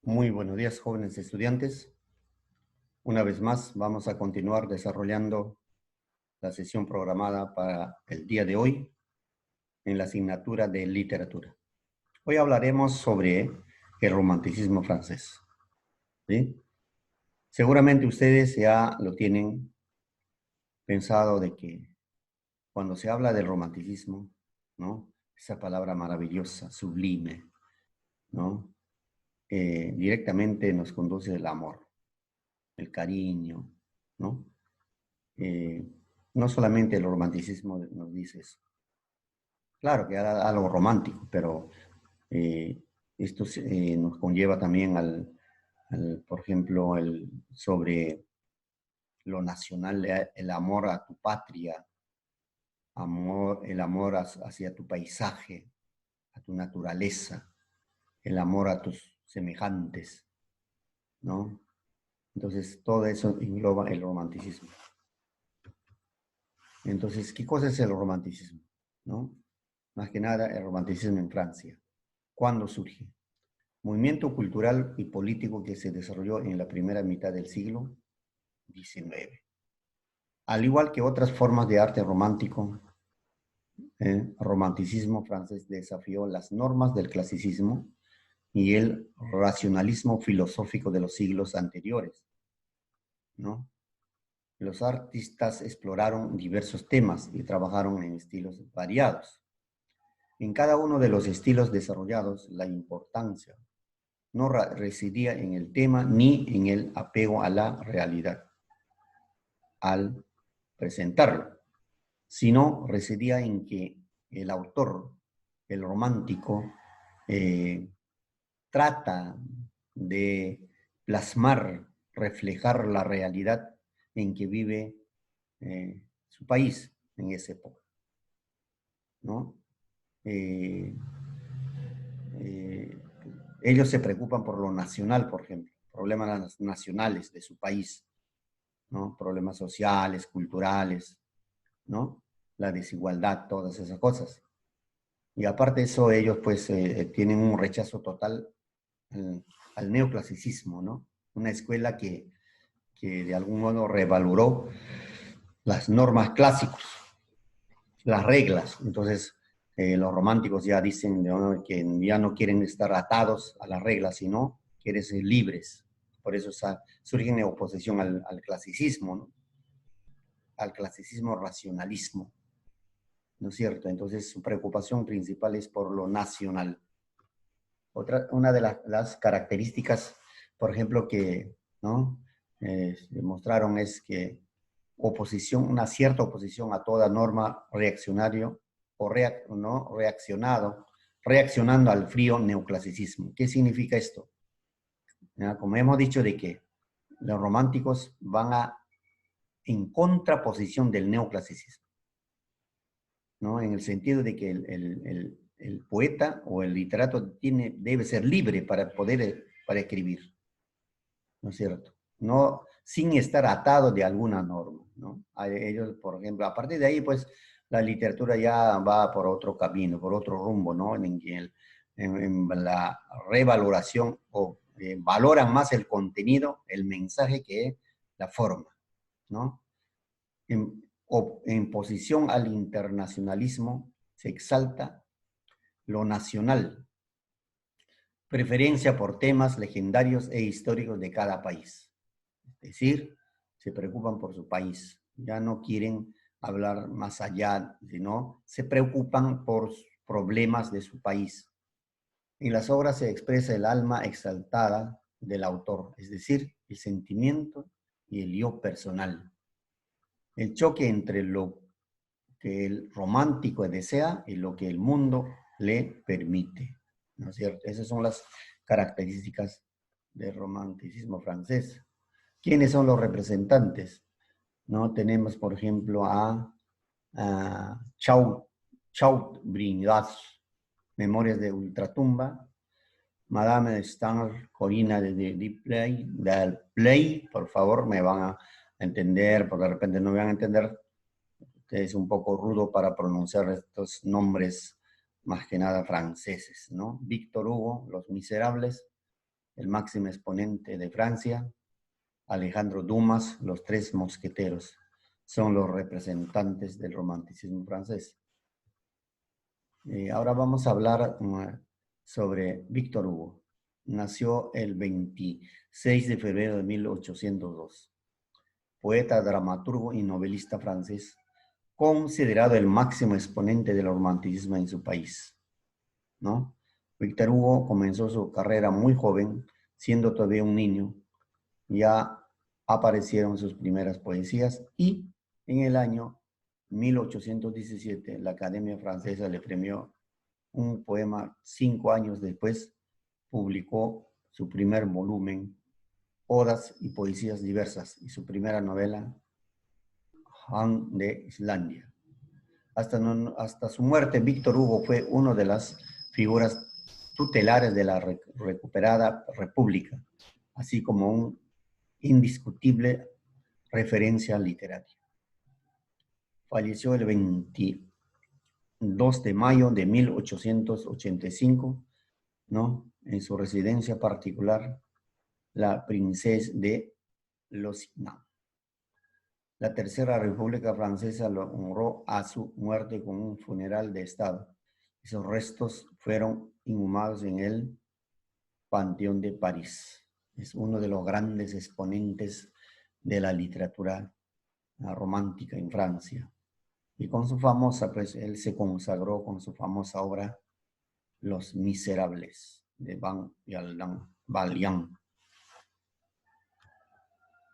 Muy buenos días, jóvenes estudiantes. Una vez más, vamos a continuar desarrollando la sesión programada para el día de hoy en la asignatura de literatura. Hoy hablaremos sobre el romanticismo francés. ¿Sí? Seguramente ustedes ya lo tienen pensado de que cuando se habla del romanticismo, ¿no? Esa palabra maravillosa, sublime, ¿no? Directamente nos conduce al amor, el cariño, ¿no? Eh, no solamente el romanticismo nos dice eso. Claro que era algo romántico, pero eh, esto nos conlleva también por ejemplo, sobre lo nacional, el amor a tu patria, el amor hacia tu paisaje, a tu naturaleza, el amor a tus semejantes, ¿no? Entonces, todo eso engloba el romanticismo. Entonces, ¿qué cosa es el romanticismo? ¿No? Más que nada, el romanticismo en Francia. ¿Cuándo surge? Movimiento cultural y político que se desarrolló en la primera mitad del siglo XIX. Al igual que otras formas de arte romántico, el romanticismo francés desafió las normas del clasicismo y el racionalismo filosófico de los siglos anteriores, ¿no? Los artistas exploraron diversos temas y trabajaron en estilos variados. En cada uno de los estilos desarrollados, la importancia no residía en el tema ni en el apego a la realidad al presentarlo, sino residía en que el autor, el romántico, eh, trata de plasmar, reflejar la realidad en que vive su país en esa época, ¿no? Eh, eh, ellos se preocupan por lo nacional, por ejemplo, problemas nacionales de su país, ¿no? Problemas sociales, culturales, ¿no? La desigualdad, todas esas cosas. Y aparte de eso, ellos pues tienen un rechazo total al neoclasicismo, ¿no? Una escuela que de algún modo revaloró las normas clásicas, las reglas. Entonces, los románticos ya dicen, ¿no?, que ya no quieren estar atados a las reglas, sino quieren ser libres. Por eso surge en oposición al clasicismo, ¿no? Al clasicismo racionalismo, ¿no es cierto? Entonces, su preocupación principal es por lo nacional. Una de las características, por ejemplo, que, ¿no?, demostraron es que una cierta oposición a toda norma reaccionario o ¿no?, reaccionando al frío neoclasicismo. ¿Qué significa esto? ¿Ya? Como hemos dicho de que los románticos van en contraposición del neoclasicismo, ¿no? En el sentido de que el poeta o el literato debe ser libre para escribir, ¿no es cierto? No, sin estar atado de alguna norma, ¿no? A ellos, por ejemplo, a partir de ahí, pues, la literatura ya va por otro camino, por otro rumbo, ¿no? En la revaloración o valoran más el contenido, el mensaje que la forma, ¿no? En posición al internacionalismo se exalta lo nacional, preferencia por temas legendarios e históricos de cada país. Es decir, se preocupan por su país, ya no quieren hablar más allá, sino se preocupan por problemas de su país. En las obras se expresa el alma exaltada del autor, es decir, el sentimiento y el yo personal. El choque entre lo que el romántico desea y lo que el mundo le permite, ¿no es cierto? Esas son las características del romanticismo francés. ¿Quiénes son los representantes? ¿No? Tenemos, por ejemplo, a Chateaubriand, Memorias de Ultratumba, Madame de Staël, Corina del Play, por favor, me van a entender, porque de repente no me van a entender, que es un poco rudo para pronunciar estos nombres más que nada franceses, ¿no? Víctor Hugo, Los Miserables, el máximo exponente de Francia, Alejandro Dumas, los tres mosqueteros, son los representantes del romanticismo francés. Ahora vamos a hablar sobre Víctor Hugo. Nació el 26 de febrero de 1802. Poeta, dramaturgo y novelista francés, considerado el máximo exponente del romanticismo en su país, ¿no? Víctor Hugo comenzó su carrera muy joven, siendo todavía un niño. Ya aparecieron sus primeras poesías y en el año 1817 la Academia Francesa le premió un poema. 5 años después publicó su primer volumen, Odas y Poesías Diversas, y su primera novela, Han de Islandia. Hasta su muerte, Víctor Hugo fue una de las figuras tutelares de la recuperada República, así como un indiscutible referencia literaria. Falleció el 22 de mayo de 1885, ¿no? En su residencia particular, la Princesa de Lusignan. La Tercera República Francesa lo honró a su muerte con un funeral de Estado. Sus restos fueron inhumados en el Panteón de París. Es uno de los grandes exponentes de la literatura romántica en Francia. Y con su famosa, pues él se consagró con su famosa obra Los Miserables, de Van Valjean.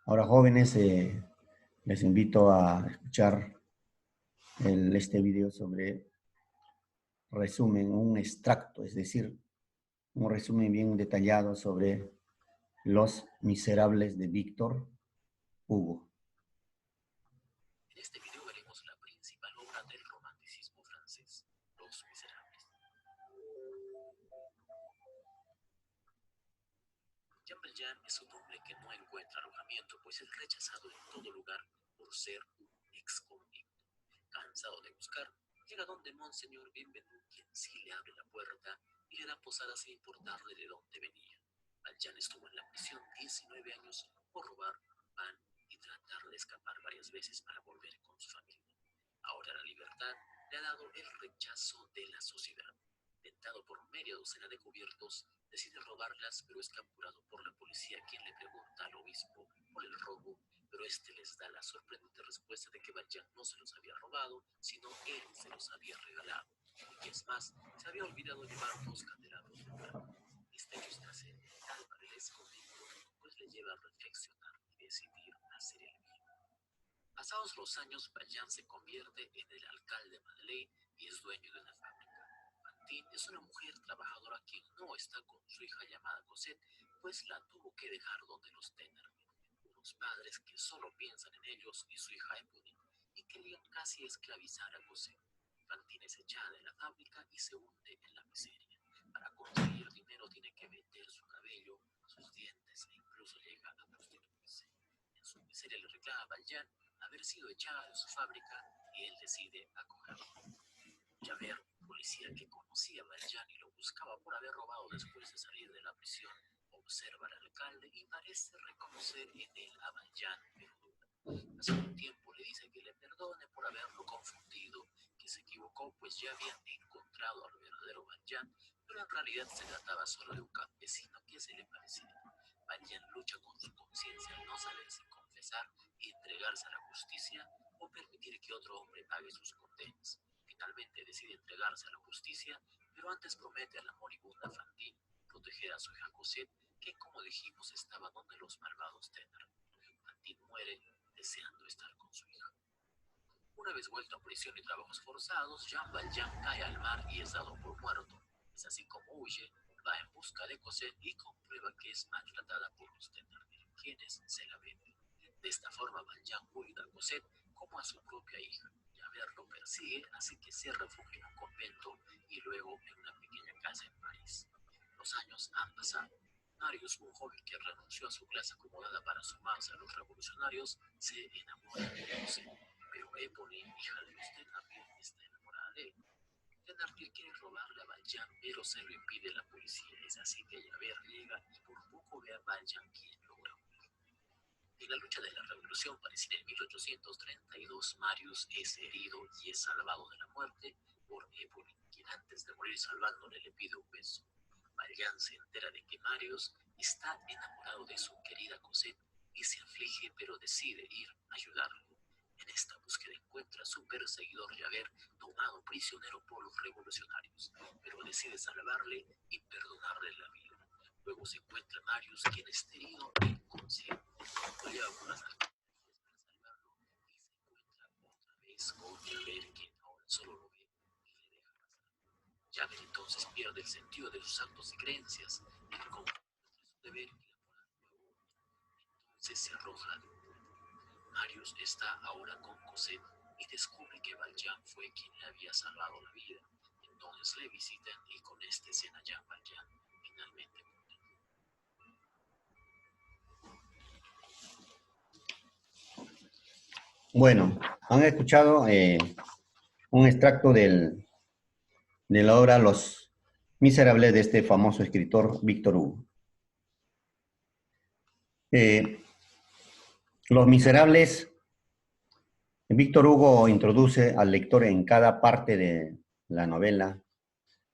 Ahora, jóvenes, les invito a escuchar este video sobre resumen, un extracto, es decir, un resumen bien detallado sobre Los Miserables de Víctor Hugo. En este video veremos la principal obra del romanticismo francés, Los Miserables. Jean Valjean es un hombre que no encuentra alojamiento, pues es rechazado en todo lugar por ser un ex-convicto. Cansado de buscar, llega donde Monseñor Bienvenu, quien sí le abre la puerta y le da posada sin importarle de dónde venía. Valjean estuvo en la prisión 19 años por robar pan y tratar de escapar varias veces para volver con su familia. Ahora la libertad le ha dado el rechazo de la sociedad. Tentado por media docena de cubiertos, decide robarlas, pero es capturado por la policía, quien le pregunta al obispo por el robo, pero este les da la sorprendente respuesta de que Valjean no se los había robado, sino él se los había regalado. Y es más, se había olvidado llevar 2 candelabros de plata. Este hecho es trascendental para el ex-convicto, pues le lleva a reflexionar y decidir hacer el bien. Pasados los años, Valjean se convierte en el alcalde de Madeleine y es dueño de una fábrica. Fantine es una mujer trabajadora quien no está con su hija llamada Cosette, pues la tuvo que dejar donde los Thénardier, unos padres que solo piensan en ellos y su hija Éponine, y querían casi esclavizar a Cosette. Fantine es echada de la fábrica y se hunde en la miseria. Para conseguir dinero tiene que vender su cabello, sus dientes e incluso llega a prostituirse. En su miseria le reclama a Valjean haber sido echada de su fábrica y él decide acogerlo. Javert, policía que conocía a Valjean y lo buscaba por haber robado después de salir de la prisión, observa al alcalde y parece reconocer en él a Valjean, pero duda. Hace un tiempo le dice que le perdone por haberlo confundido, que se equivocó pues ya habían encontrado al verdadero Valjean, pero en realidad se trataba solo de un campesino que se le parecía. Valjean lucha con su conciencia al no saber si confesar y entregarse a la justicia o permitir que otro hombre pague sus condenas. Finalmente decide entregarse a la justicia, pero antes promete a la moribunda Fantine proteger a su hija Cosette, que como dijimos estaba donde los malvados Thénardier. Fantine muere deseando estar con su hija. Una vez vuelto a prisión y trabajos forzados, Jean Valjean cae al mar y es dado por muerto. Es así como huye, va en busca de Cosette y comprueba que es maltratada por los Thénardier, quienes se la venden. De esta forma Valjean cuida a Cosette como a su propia hija. Javert lo persigue, así que se refugia en un convento y luego en una pequeña casa en París. Los años han pasado. Marius, un joven que renunció a su clase acomodada para sumarse a los revolucionarios, se enamora de Cosette, pero Éponine, hija de los Thénardier, está enamorada de él. Thénardier quiere robarle a Valjean, pero se lo impide la policía. Es así que Javert llega y por poco Valjean quien logra huir. En la lucha de la Revolución parisina en 1832, Marius es herido y es salvado de la muerte por Éboli, quien antes de morir salvándole le pide un beso. Valjean se entera de que Marius está enamorado de su querida Cosette y se aflige, pero decide ir a ayudarlo. En esta búsqueda encuentra a su perseguidor Javert, tomado prisionero por los revolucionarios, pero decide salvarle y perdonarle la vida. Luego se encuentra Marius, quien está herido e inconsciente. Lo lleva por las alcantarillas para salvarlo y se encuentra otra vez con Javert, quien ahora solo lo ve y le deja pasar. Javert entonces pierde el sentido de sus actos y creencias, el compromiso entre su deber y la moral nuevo. Entonces se arroja al mundo. Marius está ahora con Cosette y descubre que Valjean fue quien le había salvado la vida. Entonces le visitan y con este escena ya Valjean finalmente muere. Bueno, han escuchado un extracto de la obra Los Miserables de este famoso escritor Víctor Hugo. Los Miserables, Víctor Hugo introduce al lector en cada parte de la novela,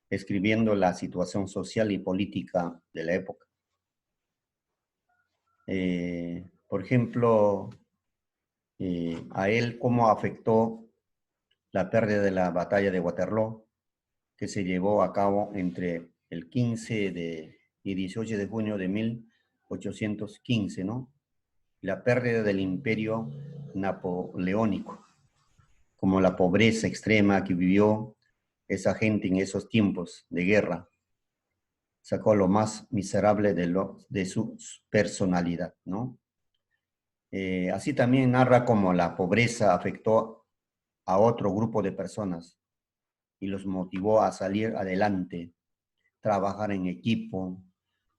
escribiendo la situación social y política de la época. Por ejemplo, a él cómo afectó la pérdida de la batalla de Waterloo, que se llevó a cabo entre el 15 y 18 de junio de 1815, ¿no? La pérdida del imperio napoleónico, como la pobreza extrema que vivió esa gente en esos tiempos de guerra, sacó lo más miserable de su personalidad, ¿no? Así también narra cómo la pobreza afectó a otro grupo de personas y los motivó a salir adelante, trabajar en equipo,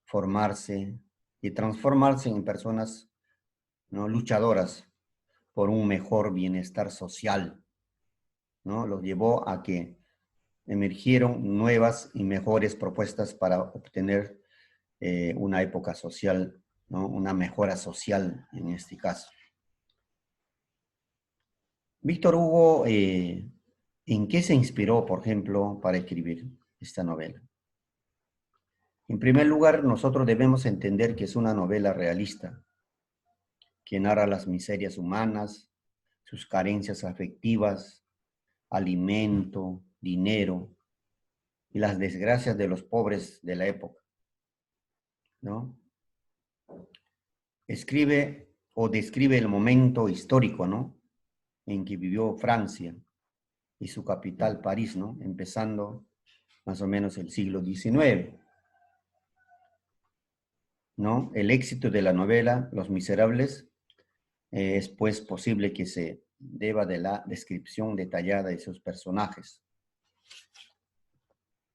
formarse y transformarse en personas, ¿no?, luchadoras por un mejor bienestar social, ¿no? Los llevó a que emergieron nuevas y mejores propuestas para obtener una época social, ¿no?, una mejora social en este caso. Víctor Hugo, ¿en qué se inspiró, por ejemplo, para escribir esta novela? En primer lugar, nosotros debemos entender que es una novela realista, que narra las miserias humanas, sus carencias afectivas, alimento, dinero, y las desgracias de los pobres de la época, ¿no? Escribe o describe el momento histórico, ¿no?, en que vivió Francia y su capital, París, ¿no?, empezando más o menos el siglo XIX, ¿no? El éxito de la novela Los Miserables es pues posible que se deba de la descripción detallada de sus personajes.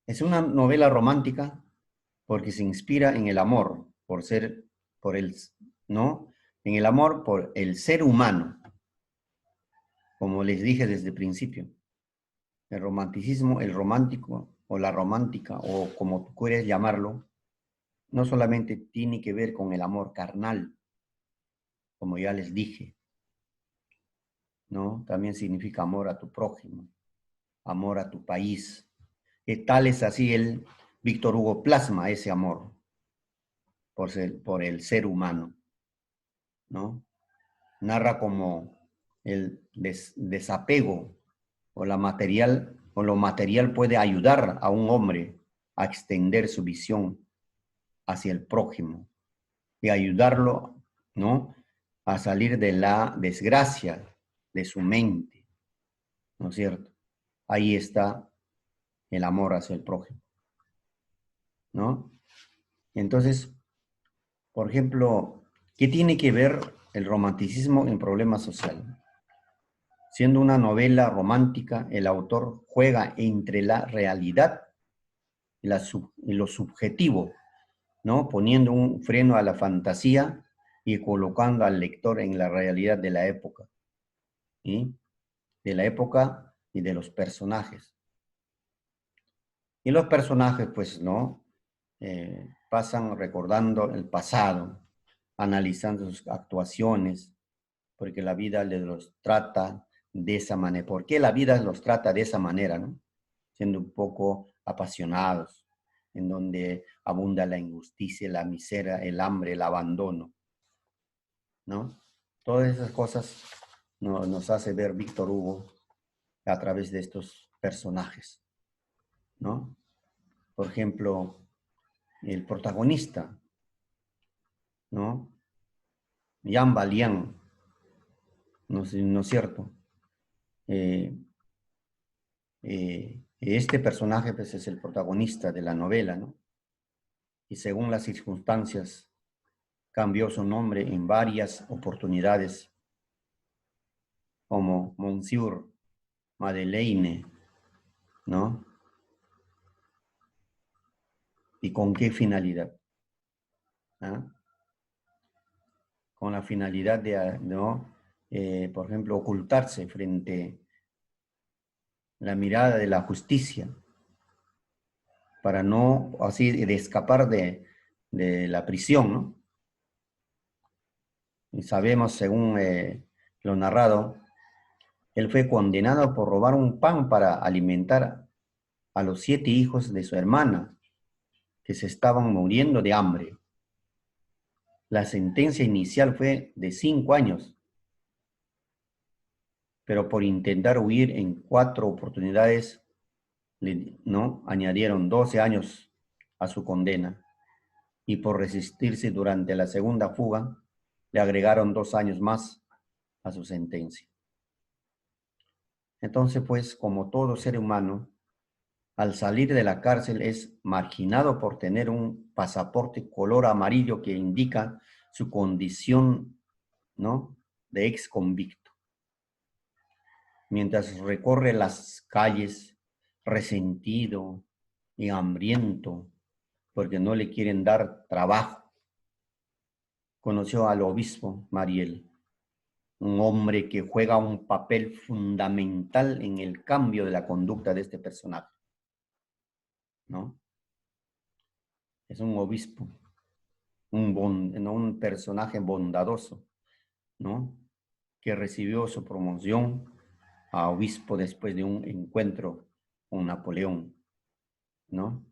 Es una novela romántica porque se inspira en el amor, ¿no?, en el amor por el ser humano, como les dije desde el principio. El romanticismo, el romántico o la romántica, o como quieres llamarlo, no solamente tiene que ver con el amor carnal, como ya les dije, ¿no? También significa amor a tu prójimo, amor a tu país. Tal es así Víctor Hugo plasma ese amor por el ser humano, ¿no? Narra como el desapego o lo material puede ayudar a un hombre a extender su visión hacia el prójimo y ayudarlo, ¿no?, a salir de la desgracia de su mente, ¿no es cierto? Ahí está el amor hacia el prójimo, ¿no? Entonces, por ejemplo, ¿qué tiene que ver el romanticismo en problema social? Siendo una novela romántica, el autor juega entre la realidad y lo subjetivo, ¿no?, poniendo un freno a la fantasía y colocando al lector en la realidad de la época, ¿sí?, de la época y de los personajes. Y los personajes, pues, ¿no?, pasan recordando el pasado, analizando sus actuaciones, porque la vida los trata de esa manera. ¿Por qué la vida los trata de esa manera, no? Siendo un poco apasionados, en donde abunda la injusticia, la miseria, el hambre, el abandono, ¿no? Todas esas cosas nos hace ver Víctor Hugo a través de estos personajes, ¿no? Por ejemplo, el protagonista, ¿no? Jean Valjean, ¿no es cierto? Este personaje pues, es el protagonista de la novela, ¿no? Y según las circunstancias cambió su nombre en varias oportunidades, como Monsieur Madeleine, ¿no? ¿Y con qué finalidad? ¿Ah? Con la finalidad de, ¿no? Por ejemplo, ocultarse frente a la mirada de la justicia, para no, así, de escapar de la prisión, ¿no? Y sabemos, según lo narrado, él fue condenado por robar un pan para alimentar a los 7 hijos de su hermana, que se estaban muriendo de hambre. La sentencia inicial fue de 5 años, pero por intentar huir en 4 oportunidades, ¿no? Añadieron 12 años a su condena. Y por resistirse durante la segunda fuga, le agregaron 2 años más a su sentencia. Entonces, pues, como todo ser humano, al salir de la cárcel es marginado por tener un pasaporte color amarillo que indica su condición, ¿no?, de ex convicto. Mientras recorre las calles resentido y hambriento porque no le quieren dar trabajo, conoció al obispo Mariel, un hombre que juega un papel fundamental en el cambio de la conducta de este personaje, ¿no? Es un obispo, un personaje bondadoso, ¿no? Que recibió su promoción a obispo después de un encuentro con Napoleón, ¿no?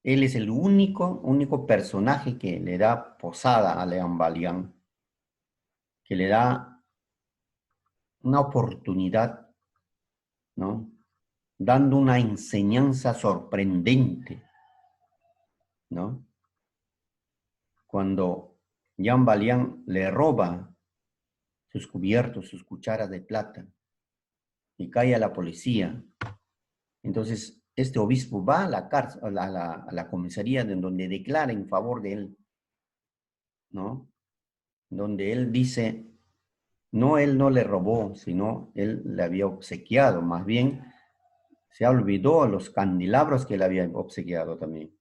Él es el único personaje que le da posada a Jean Valjean, que le da una oportunidad, ¿no? Dando una enseñanza sorprendente, ¿no? Cuando Jean Valjean le roba sus cubiertos, sus cucharas de plata, y cae a la policía. Entonces, este obispo va a la cárcel, a la comisaría de donde declara en favor de él, ¿no? Donde él dice, no, él no le robó, sino él le había obsequiado, más bien se olvidó los candelabros que le había obsequiado también,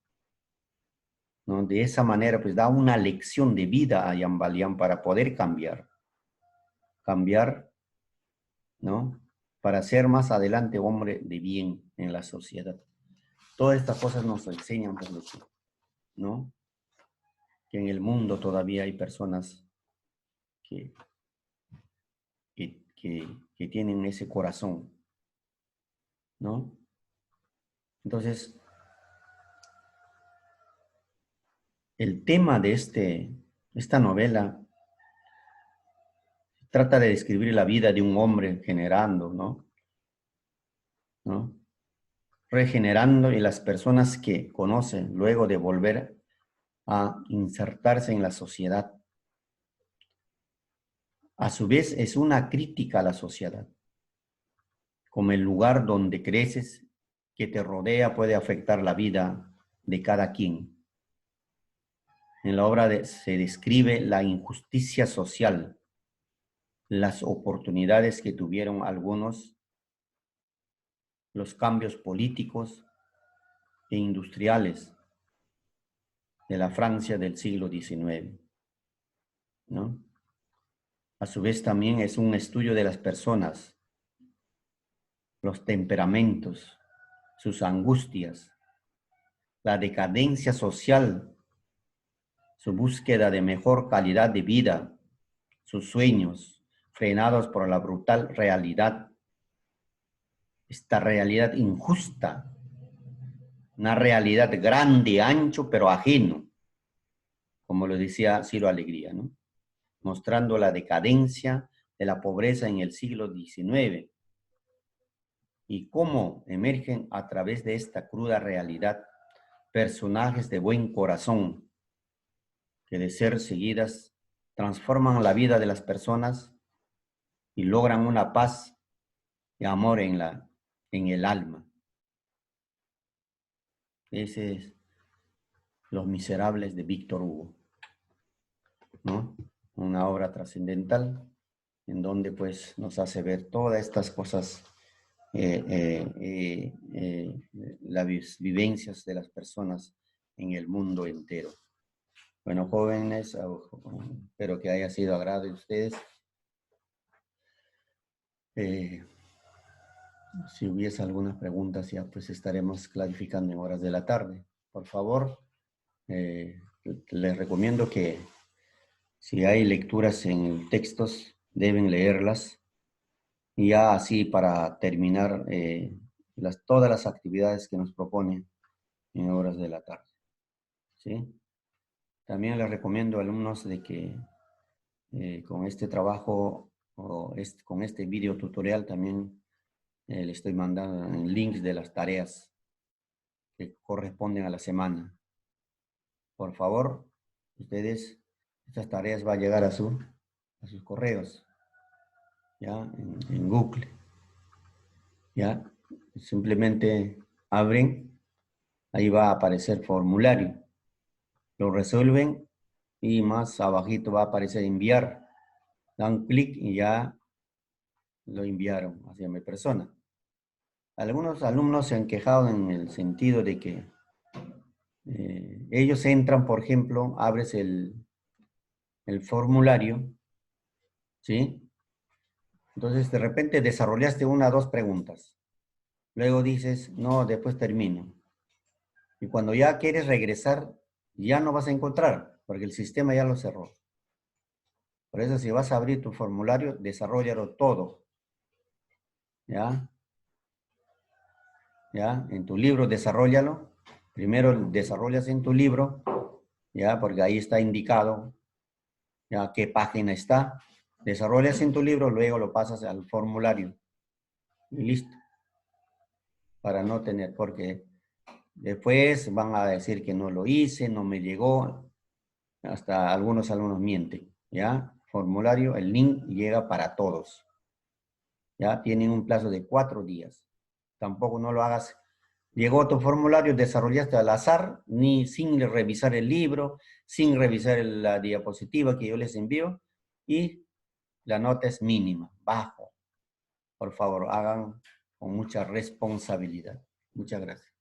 ¿no? De esa manera, pues da una lección de vida a Jean Valjean para poder cambiar, ¿no? Para ser más adelante hombre de bien en la sociedad. Todas estas cosas nos enseñan, pues, ¿no? Que en el mundo todavía hay personas que, que tienen ese corazón, ¿no? Entonces, el tema de esta novela trata de describir la vida de un hombre generando, ¿no? Regenerando y las personas que conocen luego de volver a insertarse en la sociedad. A su vez, es una crítica a la sociedad, como el lugar donde creces, que te rodea, puede afectar la vida de cada quien. En la obra se describe la injusticia social, las oportunidades que tuvieron algunos, los cambios políticos e industriales de la Francia del siglo XIX, ¿no? A su vez también es un estudio de las personas, los temperamentos, sus angustias, la decadencia social, su búsqueda de mejor calidad de vida, sus sueños frenados por la brutal realidad, esta realidad injusta, una realidad grande, ancho, pero ajeno, como lo decía Ciro Alegría, ¿no? Mostrando la decadencia de la pobreza en el siglo XIX y cómo emergen a través de esta cruda realidad personajes de buen corazón que de ser seguidas transforman la vida de las personas y logran una paz y amor en el alma. Ese es Los Miserables de Víctor Hugo, ¿no? Una obra trascendental en donde pues nos hace ver todas estas cosas, las vivencias de las personas en el mundo entero. Bueno, jóvenes, espero que haya sido agrado de ustedes. Si hubiese algunas preguntas, ya pues estaremos clarificando en horas de la tarde. Por favor, les recomiendo que si hay lecturas en textos, deben leerlas. Y ya así para terminar todas las actividades que nos proponen en horas de la tarde. ¿Sí? También les recomiendo a alumnos de que con este trabajo o con este video tutorial también le estoy mandando links de las tareas que corresponden a la semana. Por favor, ustedes, estas tareas van a llegar a sus correos, ¿ya? En Google, ¿ya? Simplemente abren, ahí va a aparecer formulario. Lo resuelven y más abajito va a aparecer enviar. Dan clic y ya lo enviaron hacia mi persona. Algunos alumnos se han quejado en el sentido de que ellos entran, por ejemplo, abres el formulario, ¿sí? Entonces, de repente desarrollaste una o dos preguntas. Luego dices, no, después termino. Y cuando ya quieres regresar, ya no vas a encontrar, porque el sistema ya lo cerró. Por eso, si vas a abrir tu formulario, desarrollalo todo. ¿Ya? ¿Ya? En tu libro, desarrollalo. Primero desarrollas en tu libro, ¿ya? Porque ahí está indicado, ¿ya? Qué página está. Desarrollas en tu libro, luego lo pasas al formulario. Y listo. Para no tener, porque después van a decir que no lo hice, no me llegó. Hasta algunos alumnos mienten, ¿ya? Formulario, el link llega para todos. ¿Ya? Tienen un plazo de 4 días. Tampoco no lo hagas. Llegó tu formulario, desarrollaste al azar, ni sin revisar el libro, sin revisar la diapositiva que yo les envío, y la nota es mínima, bajo. Por favor, hagan con mucha responsabilidad. Muchas gracias.